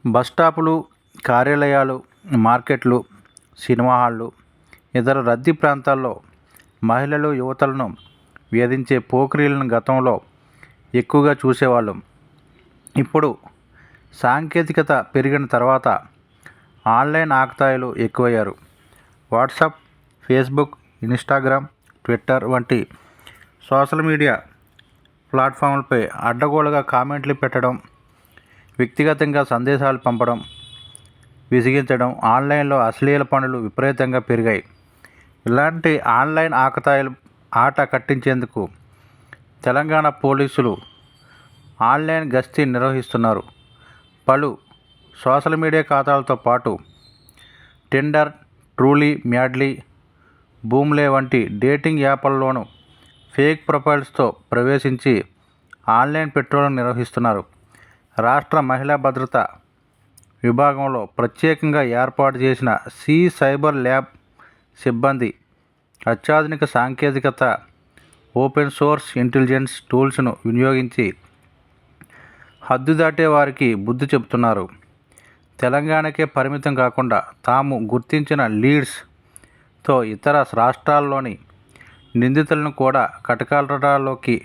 బస్టాపులు, కార్యాలయాలు, మార్కెట్లు, సినిమా హాళ్ళు, ఇతర రద్దీ ప్రాంతాల్లో మహిళలు, యువతులను వేధించే పోకిరీలను గతంలో ఎక్కువగా చూసేవాళ్ళం. ఇప్పుడు సాంకేతికత పెరిగిన తర్వాత ఆన్లైన్ ఆకతాయిలు ఎక్కువయ్యారు. వాట్సాప్, ఫేస్బుక్, ఇన్స్టాగ్రామ్, ట్విట్టర్ వంటి సోషల్ మీడియా ప్లాట్ఫామ్లపై అడ్డగోలుగా కామెంట్లు పెట్టడం, వ్యక్తిగతంగా సందేశాలు పంపడం, విసిగించడం, ఆన్లైన్లో అశ్లీల పనులు విపరీతంగా పెరిగాయి. ఇలాంటి ఆన్లైన్ ఆకతాయిలు ఆట కట్టించేందుకు తెలంగాణ పోలీసులు ఆన్లైన్ గస్తీ నిర్వహిస్తున్నారు. పలు సోషల్ మీడియా ఖాతాలతో పాటు టిండర్, ట్రూలీ, మ్యాడ్లీ, బూమ్లే వంటి డేటింగ్ యాప్లలోనూ ఫేక్ ప్రొఫైల్స్తో ప్రవేశించి ఆన్లైన్ పెట్రోలింగ్ నిర్వహిస్తున్నారు. రాష్ట్ర మహిళా భద్రతా విభాగంలో ప్రత్యేకంగా ఏర్పాటు చేసిన సి సైబర్ ల్యాబ్ సిబ్బంది అత్యాధునిక సాంకేతికత, ఓపెన్ సోర్స్ ఇంటెలిజెన్స్ టూల్స్ను వినియోగించి హద్దు దాటే వారికి బుద్ధి చెబుతున్నారు. తెలంగాణకే పరిమితం కాకుండా తాము గుర్తించిన లీడ్స్తో ఇతర రాష్ట్రాల్లోని నిందితులను కూడా కటకటాల్లోకి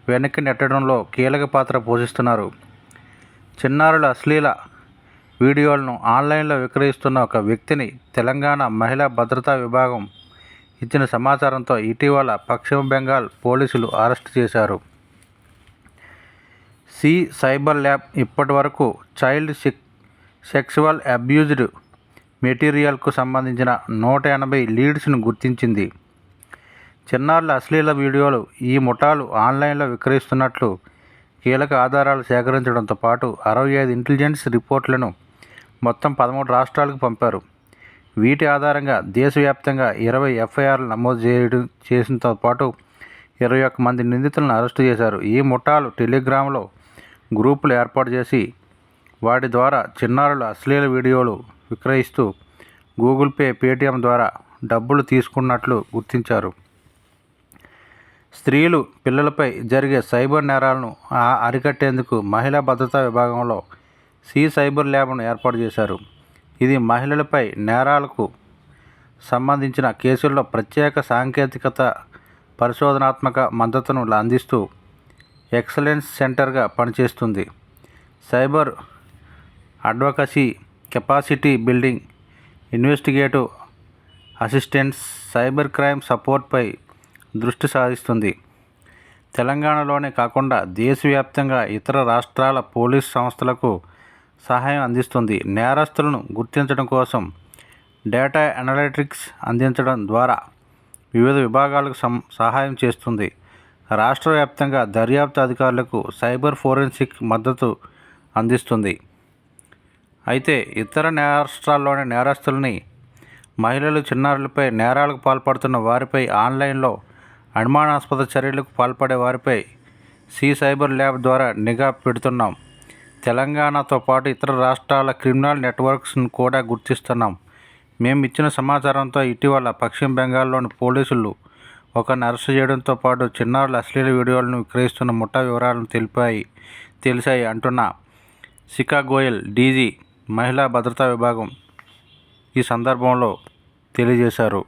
వెనక్కి నెట్టడంలో కీలక పాత్ర పోషిస్తున్నారు. చిన్నారుల అశ్లీల వీడియోలను ఆన్లైన్లో విక్రయిస్తున్న ఒక వ్యక్తిని తెలంగాణ మహిళా భద్రతా విభాగం ఇచ్చిన సమాచారంతో ఇటీవల పశ్చిమ బెంగాల్ పోలీసులు అరెస్టు చేశారు. సి సైబర్ ల్యాబ్ ఇప్పటి వరకు చైల్డ్ సెక్సువల్ అబ్యూజ్డ్ మెటీరియల్కు సంబంధించిన 180 లీడ్స్ను గుర్తించింది. చిన్నారుల అశ్లీల వీడియోలు ఈ ముఠాలు ఆన్లైన్లో విక్రయిస్తున్నట్లు కీలక ఆధారాలు సేకరించడంతో పాటు 65 ఇంటెలిజెన్స్ రిపోర్టులను మొత్తం 13 రాష్ట్రాలకు పంపారు. వీటి ఆధారంగా దేశవ్యాప్తంగా 20 ఎఫ్ఐఆర్లు నమోదు చేసినతో పాటు 21 మంది నిందితులను అరెస్టు చేశారు. ఈ ముఠాలు టెలిగ్రామ్లో గ్రూపులు ఏర్పాటు చేసి వాటి ద్వారా చిన్నారుల అశ్లీల వీడియోలు విక్రయిస్తూ గూగుల్ పే, పేటీఎం ద్వారా డబ్బులు తీసుకున్నట్లు గుర్తించారు. స్త్రీలు, పిల్లలపై జరిగే సైబర్ నేరాలను అరికట్టేందుకు మహిళా భద్రతా విభాగంలో సి సైబర్ ల్యాబ్ను ఏర్పాటు చేశారు. ఇది మహిళలపై నేరాలకు సంబంధించిన కేసుల్లో ప్రత్యేక సాంకేతికత, పరిశోధనాత్మక మద్దతును అందిస్తూ ఎక్సలెన్స్ సెంటర్గా పనిచేస్తుంది. Cyber advocacy, capacity building, investigative assistance, cyber crime సపోర్ట్పై దృష్టి సారిస్తుంది. తెలంగాణలోనే కాకుండా దేశవ్యాప్తంగా ఇతర రాష్ట్రాల పోలీస్ సంస్థలకు సహాయం అందిస్తుంది. నేరస్తులను గుర్తించడం కోసం డేటా అనలిటిక్స్ అందించడం ద్వారా వివిధ విభాగాలకు సహాయం చేస్తుంది. రాష్ట్ర వ్యాప్తంగా దర్యాప్తు అధికారులకు సైబర్ ఫోరెన్సిక్ మద్దతు అందిస్తుంది. అయితే ఇతర రాష్ట్రాల్లోని నేరస్తులని, మహిళలు, చిన్నారులపై నేరాలకు పాల్పడుతున్న వారిపై, ఆన్లైన్లో అనుమానాస్పద చర్యలకు పాల్పడే వారిపై సి సైబర్ ల్యాబ్ ద్వారా నిఘా పెడుతున్నాం. తెలంగాణతో పాటు ఇతర రాష్ట్రాల క్రిమినల్ నెట్వర్క్స్ను కూడా గుర్తిస్తున్నాం. మేము ఇచ్చిన సమాచారంతో ఇటీవల పశ్చిమ బెంగాల్లోని పోలీసులు ఒకరిని అరెస్టు చేయడంతో పాటు చిన్నారుల అశ్లీల వీడియోలను విక్రయిస్తున్న ముఠా వివరాలను తెలిసాయి అంటున్న శిఖా గోయల్, డీజీ, మహిళా భద్రతా విభాగం ఈ సందర్భంలో తెలియజేశారు.